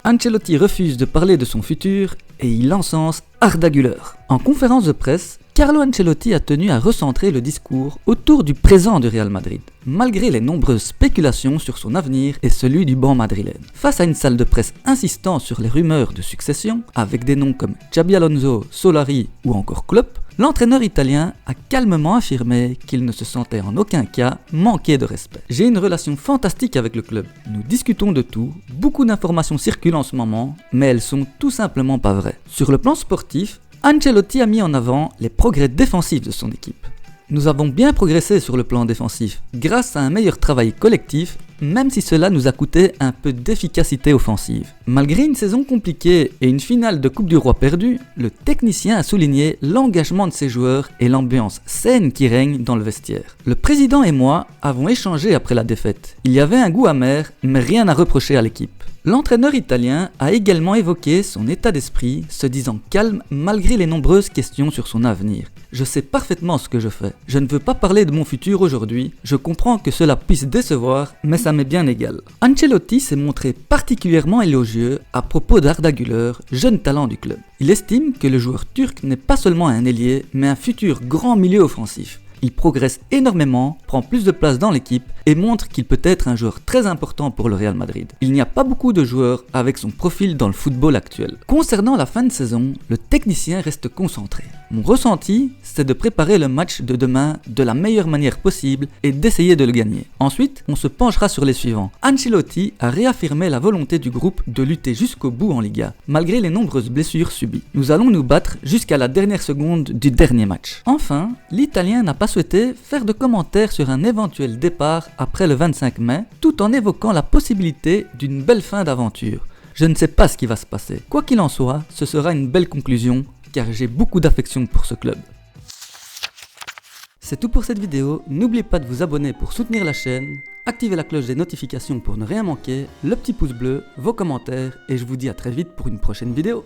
Ancelotti refuse de parler de son futur et il encense Arda Güler. En conférence de presse, Carlo Ancelotti a tenu à recentrer le discours autour du présent du Real Madrid, malgré les nombreuses spéculations sur son avenir et celui du banc madrilène. Face à une salle de presse insistant sur les rumeurs de succession, avec des noms comme Xabi Alonso, Solari ou encore Klopp, l'entraîneur italien a calmement affirmé qu'il ne se sentait en aucun cas manqué de respect. J'ai une relation fantastique avec le club. Nous discutons de tout, beaucoup d'informations circulent en ce moment, mais elles sont tout simplement pas vraies. Sur le plan sportif, Ancelotti a mis en avant les progrès défensifs de son équipe. Nous avons bien progressé sur le plan défensif, grâce à un meilleur travail collectif, même si cela nous a coûté un peu d'efficacité offensive. Malgré une saison compliquée et une finale de Coupe du Roi perdue, le technicien a souligné l'engagement de ses joueurs et l'ambiance saine qui règne dans le vestiaire. Le président et moi avons échangé après la défaite. Il y avait un goût amer, mais rien à reprocher à l'équipe. L'entraîneur italien a également évoqué son état d'esprit, se disant calme malgré les nombreuses questions sur son avenir. Je sais parfaitement ce que je fais. Je ne veux pas parler de mon futur aujourd'hui. Je comprends que cela puisse décevoir, mais ça m'est bien égal. Ancelotti s'est montré particulièrement élogieux à propos d'Arda Güler, jeune talent du club. Il estime que le joueur turc n'est pas seulement un ailier, mais un futur grand milieu offensif. Il progresse énormément, prend plus de place dans l'équipe et montre qu'il peut être un joueur très important pour le Real Madrid. Il n'y a pas beaucoup de joueurs avec son profil dans le football actuel. Concernant la fin de saison, le technicien reste concentré. Mon ressenti, c'est de préparer le match de demain de la meilleure manière possible et d'essayer de le gagner. Ensuite, on se penchera sur les suivants. Ancelotti a réaffirmé la volonté du groupe de lutter jusqu'au bout en Liga, malgré les nombreuses blessures subies. Nous allons nous battre jusqu'à la dernière seconde du dernier match. Enfin, l'Italien n'a pas souhaité faire de commentaires sur un éventuel départ après le 25 mai, tout en évoquant la possibilité d'une belle fin d'aventure. Je ne sais pas ce qui va se passer. Quoi qu'il en soit, ce sera une belle conclusion, car j'ai beaucoup d'affection pour ce club. C'est tout pour cette vidéo, n'oubliez pas de vous abonner pour soutenir la chaîne, activez la cloche des notifications pour ne rien manquer, le petit pouce bleu, vos commentaires, et je vous dis à très vite pour une prochaine vidéo.